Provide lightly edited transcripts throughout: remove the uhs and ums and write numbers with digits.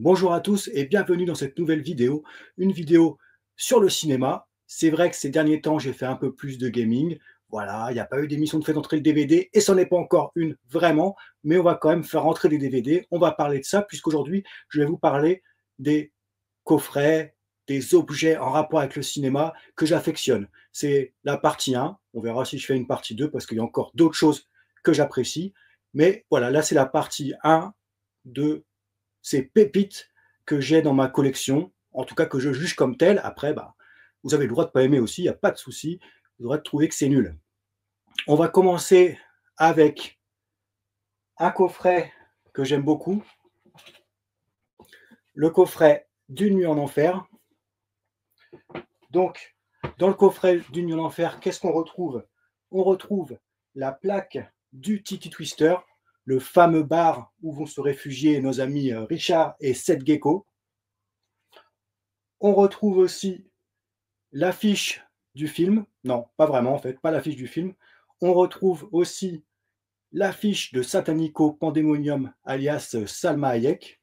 Bonjour à tous et bienvenue dans cette nouvelle vidéo, une vidéo sur le cinéma. C'est vrai que ces derniers temps, j'ai fait un peu plus de gaming. Voilà, il n'y a pas eu d'émission de fait entrer le DVD et c'en est pas encore une vraiment, mais on va quand même faire entrer des DVD. On va parler de ça puisqu'aujourd'hui, je vais vous parler des coffrets, des objets en rapport avec le cinéma que j'affectionne. C'est la partie 1. On verra si je fais une partie 2 parce qu'il y a encore d'autres choses que j'apprécie. Mais voilà, là c'est la partie 1 de ces pépites que j'ai dans ma collection, en tout cas que je juge comme telles. Après, bah, vous avez le droit de ne pas aimer aussi, il n'y a pas de souci. Vous avez le droit de trouver que c'est nul. On va commencer avec un coffret que j'aime beaucoup, le coffret d'Une nuit en enfer. Donc, dans le coffret d'Une nuit en enfer, qu'est-ce qu'on retrouve? On retrouve la plaque du Tiki Twister, le fameux bar où vont se réfugier nos amis Richard et Seth Gecko. On retrouve aussi l'affiche du film. Non, pas vraiment en fait, pas l'affiche du film. On retrouve aussi l'affiche de Satanico Pandemonium alias Salma Hayek.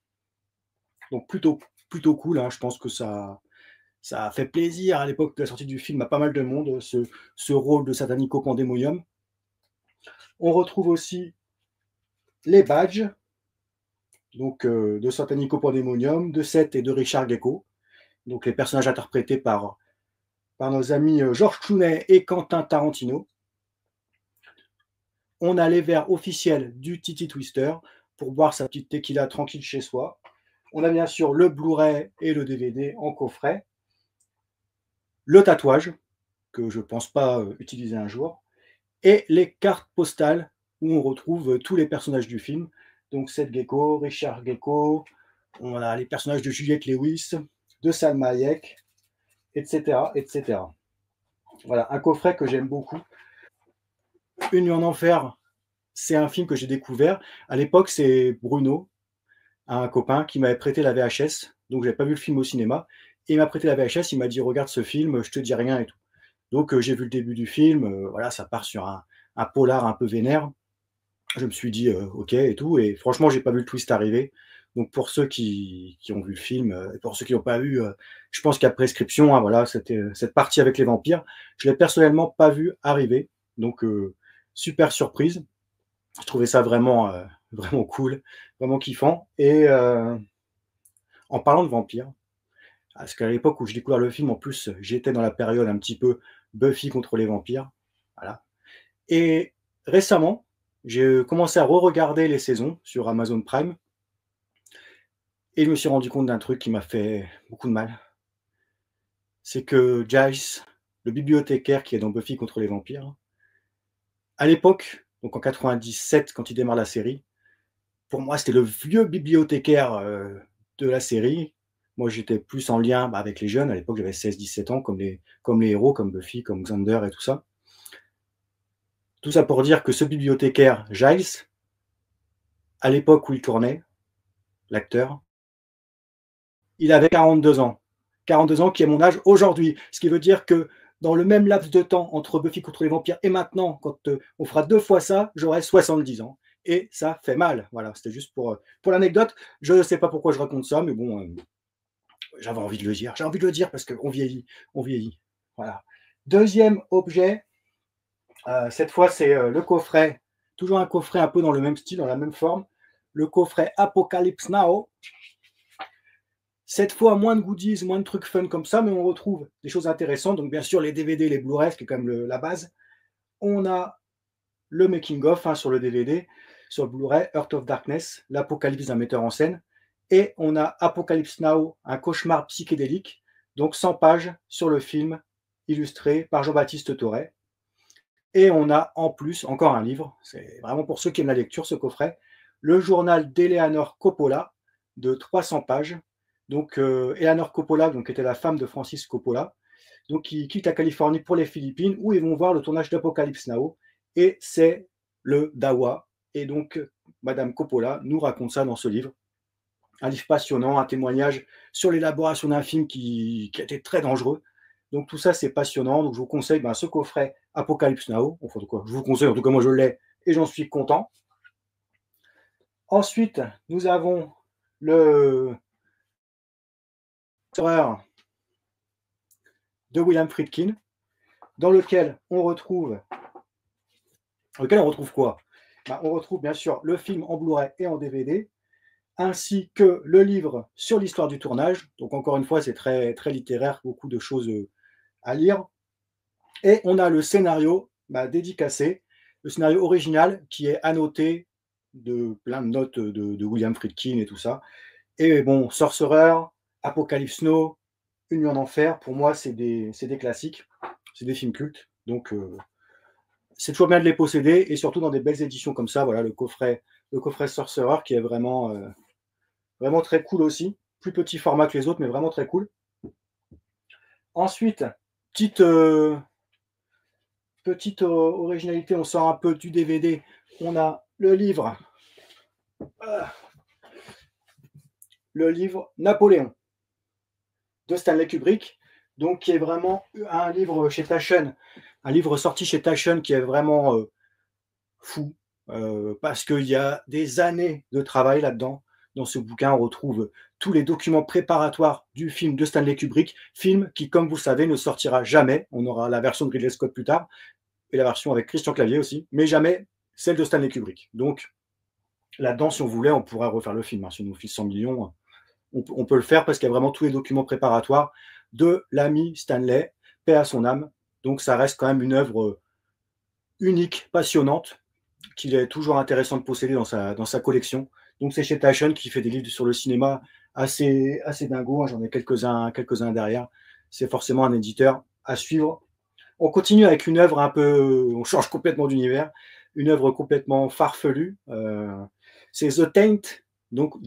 Donc plutôt cool, hein. Je pense que ça a fait plaisir à l'époque de la sortie du film à pas mal de monde, ce rôle de Satanico Pandemonium. On retrouve aussi les badges donc, de Satanico Pandemonium, de Seth et de Richard Gecko. Donc les personnages interprétés par nos amis George Clooney et Quentin Tarantino. On a les verres officiels du Titi Twister pour boire sa petite tequila tranquille chez soi. On a bien sûr le Blu-ray et le DVD en coffret. Le tatouage, que je ne pense pas utiliser un jour. Et les cartes postales où on retrouve tous les personnages du film. Donc Seth Gecko, Richard Gecko, on a les personnages de Juliette Lewis, de Salma Hayek, etc., etc. Voilà, un coffret que j'aime beaucoup. Une nuit en enfer, c'est un film que j'ai découvert. À l'époque, c'est Bruno, un copain, qui m'avait prêté la VHS. Donc, je n'avais pas vu le film au cinéma. Et il m'a prêté la VHS, il m'a dit regarde ce film, je te dis rien et tout. Donc, j'ai vu le début du film. Voilà, ça part sur un polar un peu vénère. Je me suis dit ok et tout. Et franchement, j'ai pas vu le twist arriver. Donc, pour ceux qui ont vu le film, et pour ceux qui n'ont pas vu, je pense qu'il y a prescription. Hein, voilà, cette partie avec les vampires, je l'ai personnellement pas vu arriver. Donc, super surprise. Je trouvais ça vraiment, vraiment cool, vraiment kiffant. Et en parlant de vampires, parce qu'à l'époque où j'ai découvert le film, en plus, j'étais dans la période un petit peu Buffy contre les vampires. Voilà. Et récemment, j'ai commencé à re-regarder les saisons sur Amazon Prime et je me suis rendu compte d'un truc qui m'a fait beaucoup de mal. C'est que Giles, le bibliothécaire qui est dans Buffy contre les vampires, à l'époque, donc en 97, quand il démarre la série, pour moi, c'était le vieux bibliothécaire de la série. Moi, j'étais plus en lien avec les jeunes. À l'époque, j'avais 16-17 ans, comme les héros, comme Buffy, comme Xander et tout ça. Tout ça pour dire que ce bibliothécaire, Giles, à l'époque où il tournait, l'acteur, il avait 42 ans. 42 ans qui est mon âge aujourd'hui. Ce qui veut dire que dans le même laps de temps entre Buffy contre les vampires et maintenant, quand on fera 2 fois ça, j'aurai 70 ans. Et ça fait mal. Voilà, c'était juste pour l'anecdote. Je ne sais pas pourquoi je raconte ça, mais bon, j'avais envie de le dire. J'ai envie de le dire parce qu'on vieillit. On vieillit. Voilà. Deuxième objet, cette fois, c'est le coffret. Toujours un coffret un peu dans le même style, dans la même forme. Le coffret Apocalypse Now. Cette fois, moins de goodies, moins de trucs fun comme ça, mais on retrouve des choses intéressantes. Donc, bien sûr, les DVD, les Blu-ray, qui est quand même la base. On a le making-of sur le DVD, sur le Blu-ray, Heart of Darkness, l'apocalypse d'un metteur en scène. Et on a Apocalypse Now, un cauchemar psychédélique, donc 100 pages sur le film, illustré par Jean-Baptiste Thoret. Et on a en plus encore un livre, c'est vraiment pour ceux qui aiment la lecture, ce coffret, le journal d'Eleanor Coppola, de 300 pages. Donc, Eleanor Coppola, donc, était la femme de Francis Coppola, donc, qui quitte la Californie pour les Philippines, où ils vont voir le tournage d'Apocalypse Now. Et c'est le Dawa. Et donc, Madame Coppola nous raconte ça dans ce livre. Un livre passionnant, un témoignage sur l'élaboration d'un film qui a été très dangereux. Donc tout ça, c'est passionnant. Donc je vous conseille ce coffret Apocalypse Now. Enfin, je vous conseille, en tout cas moi je l'ai et j'en suis content. Ensuite, nous avons le horreur de William Friedkin, dans lequel on retrouve quoi? On retrouve bien sûr le film en Blu-ray et en DVD, ainsi que le livre sur l'histoire du tournage. Donc encore une fois, c'est très, très littéraire, beaucoup de choses à lire. Et on a le scénario dédicacé, le scénario original qui est annoté de plein de notes de William Friedkin et tout ça. Et bon, Sorcerer, Apocalypse Now, Une nuit en enfer, pour moi, c'est des classiques, c'est des films cultes. Donc, c'est toujours bien de les posséder, et surtout dans des belles éditions comme ça. Voilà, le coffret Sorcerer qui est vraiment, vraiment très cool aussi. Plus petit format que les autres, mais vraiment très cool. Ensuite, petite originalité, on sort un peu du DVD. On a le livre Napoléon de Stanley Kubrick, donc qui est vraiment un livre chez Taschen, un livre sorti chez Taschen qui est vraiment fou, parce qu'il y a des années de travail là-dedans. Dans ce bouquin, on retrouve tous les documents préparatoires du film de Stanley Kubrick, film qui, comme vous le savez, ne sortira jamais. On aura la version de Ridley Scott plus tard, et la version avec Christian Clavier aussi, mais jamais celle de Stanley Kubrick. Donc, là-dedans, si on voulait, on pourrait refaire le film. Si on nous file 100 millions, on peut le faire parce qu'il y a vraiment tous les documents préparatoires de l'ami Stanley, paix à son âme. Donc, ça reste quand même une œuvre unique, passionnante, qu'il est toujours intéressant de posséder dans sa collection. Donc, c'est chez Taschen qui fait des livres sur le cinéma assez dingos. J'en ai quelques-uns derrière. C'est forcément un éditeur à suivre. On continue avec une œuvre un peu, on change complètement d'univers, une œuvre complètement farfelue. C'est The Taint, donc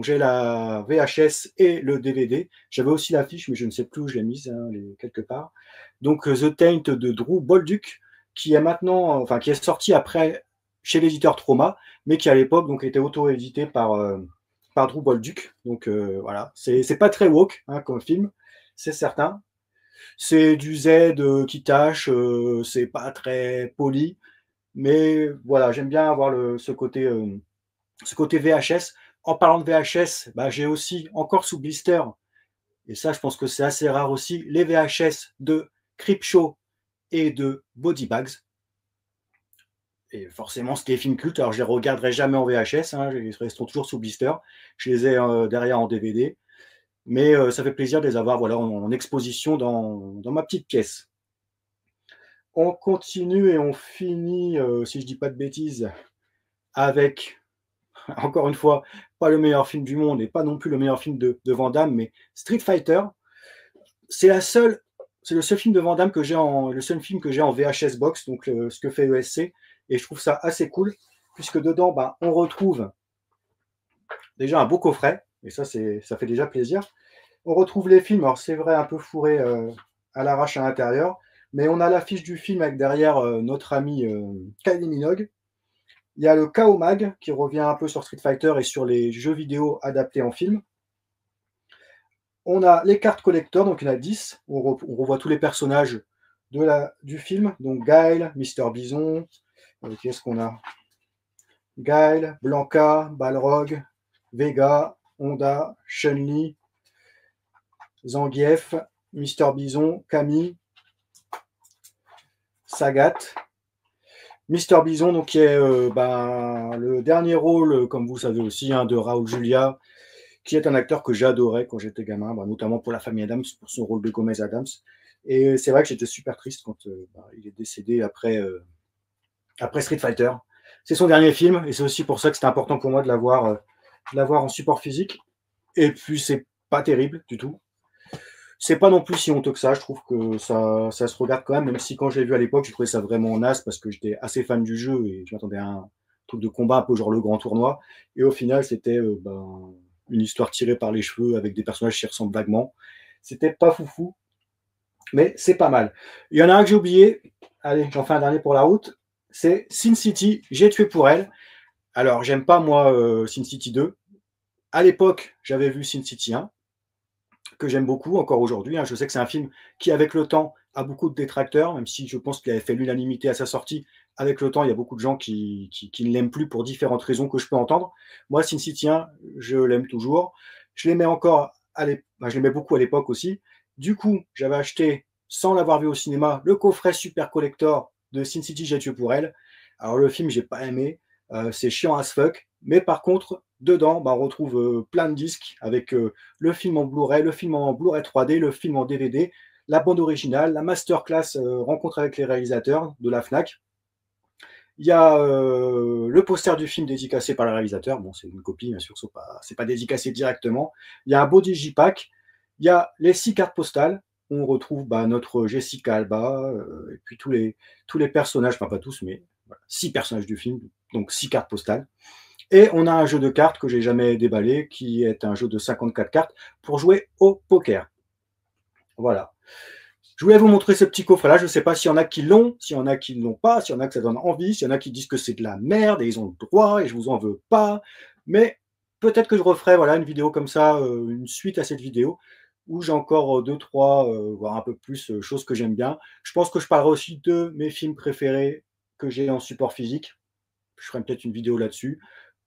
j'ai la VHS et le DVD. J'avais aussi l'affiche, mais je ne sais plus où je l'ai mise, quelque part. Donc The Taint de Drew Bolduc, qui est sorti après chez l'éditeur Troma, mais qui à l'époque donc était auto-édité par Drew Bolduc. Donc voilà, c'est pas très woke comme film, c'est certain. C'est du Z qui tâche, c'est pas très poli, mais voilà, j'aime bien avoir ce côté VHS. En parlant de VHS, j'ai aussi encore sous blister, et ça je pense que c'est assez rare aussi, les VHS de Creepshow et de Body Bags. Et forcément, c'est des films cultes. Alors, je les regarderai jamais en VHS, ils resteront toujours sous blister. Je les ai derrière en DVD. Mais ça fait plaisir de les avoir en exposition dans ma petite pièce. On continue et on finit, si je ne dis pas de bêtises, avec, encore une fois, pas le meilleur film du monde et pas non plus le meilleur film de Van Damme, mais Street Fighter. C'est le seul film de Van Damme le seul film que j'ai en VHS box, donc ce que fait ESC, et je trouve ça assez cool, puisque dedans, on retrouve déjà un beau coffret, et ça fait déjà plaisir. On retrouve les films, alors c'est vrai, un peu fourré à l'arrache à l'intérieur, mais on a l'affiche du film avec derrière notre ami Kylie Minogue. Il y a le KO Mag qui revient un peu sur Street Fighter et sur les jeux vidéo adaptés en film. On a les cartes collector, donc il y en a 10. On revoit tous les personnages du film, donc Guile, Mister Bison, qu'est-ce qu'on a? Guile, Blanca, Balrog, Vega, Honda, Chun-Li, Zangief, Mister Bison, Camille, Sagat. Mister Bison, donc, qui est le dernier rôle, comme vous savez aussi, de Raoul Julia, qui est un acteur que j'adorais quand j'étais gamin, notamment pour La Famille Adams, pour son rôle de Gomez Adams. Et c'est vrai que j'étais super triste quand il est décédé après Street Fighter. C'est son dernier film, et c'est aussi pour ça que c'était important pour moi de l'avoir en support physique. Et puis, c'est pas terrible du tout. C'est pas non plus si honteux que ça, je trouve que ça se regarde quand même si quand je l'ai vu à l'époque, je trouvais ça vraiment naze parce que j'étais assez fan du jeu et je m'attendais à un truc de combat un peu genre le grand tournoi. Et au final, c'était une histoire tirée par les cheveux avec des personnages qui ressemblent vaguement. C'était pas foufou, mais c'est pas mal. Il y en a un que j'ai oublié, allez, j'en fais un dernier pour la route, c'est Sin City, J'ai tué pour elle. Alors, j'aime pas moi Sin City 2. À l'époque, j'avais vu Sin City 1, que j'aime beaucoup encore aujourd'hui. Je sais que c'est un film qui, avec le temps, a beaucoup de détracteurs, même si je pense qu'il avait fait l'unanimité à sa sortie. Avec le temps, il y a beaucoup de gens qui ne l'aiment plus pour différentes raisons que je peux entendre. Moi, Sin City 1, je l'aime toujours. Je l'aimais encore je l'aimais beaucoup à l'époque aussi. Du coup, j'avais acheté, sans l'avoir vu au cinéma, le coffret super collector de Sin City, J'ai tué pour elle. Alors le film, j'ai pas aimé, c'est chiant as fuck, mais par contre, dedans, on retrouve plein de disques avec le film en Blu-ray, le film en Blu-ray 3D, le film en DVD, la bande originale, la masterclass rencontre avec les réalisateurs de la FNAC. Il y a le poster du film dédicacé par le réalisateur. Bon, c'est une copie, bien sûr, c'est pas dédicacé directement. Il y a un beau digipack. Il y a les 6 cartes postales. On retrouve notre Jessica Alba, et puis tous les personnages, enfin pas tous, mais voilà, 6 personnages du film, donc 6 cartes postales. Et on a un jeu de cartes que j'ai jamais déballé, qui est un jeu de 54 cartes pour jouer au poker. Voilà. Je voulais vous montrer ce petit coffret-là. Je ne sais pas s'il y en a qui l'ont, s'il y en a qui ne l'ont pas, s'il y en a que ça donne envie, s'il y en a qui disent que c'est de la merde et ils ont le droit et je vous en veux pas. Mais peut-être que je referai une vidéo comme ça, une suite à cette vidéo, où j'ai encore deux, trois, voire un peu plus, choses que j'aime bien. Je pense que je parlerai aussi de mes films préférés que j'ai en support physique. Je ferai peut-être une vidéo là-dessus.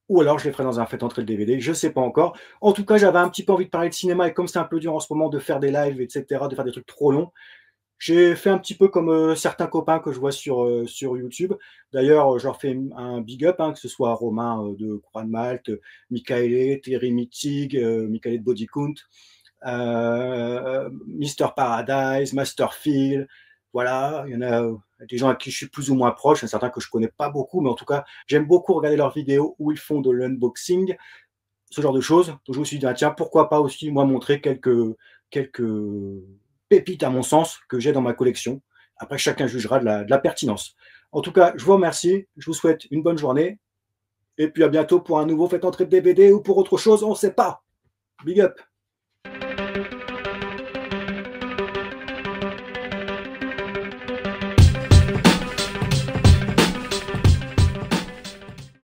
Ou alors je les ferai dans un fait entrer le DVD, je ne sais pas encore. En tout cas, j'avais un petit peu envie de parler de cinéma et comme c'est un peu dur en ce moment de faire des lives, etc., de faire des trucs trop longs, j'ai fait un petit peu comme certains copains que je vois sur YouTube. D'ailleurs, je leur fais un big up, que ce soit Romain de Croix de Malte, Michael, Thierry Mittig, Michael de Body Count, Mister Paradise, Master Phil. Voilà, il y en a des gens à qui je suis plus ou moins proche, il y en a certains que je connais pas beaucoup, mais en tout cas, j'aime beaucoup regarder leurs vidéos où ils font de l'unboxing, ce genre de choses. Donc je me suis dit, tiens, pourquoi pas aussi moi montrer quelques pépites à mon sens que j'ai dans ma collection. Après, chacun jugera de la pertinence. En tout cas, je vous remercie, je vous souhaite une bonne journée, et puis à bientôt pour un nouveau fait entrer de DVD ou pour autre chose, on ne sait pas. Big up!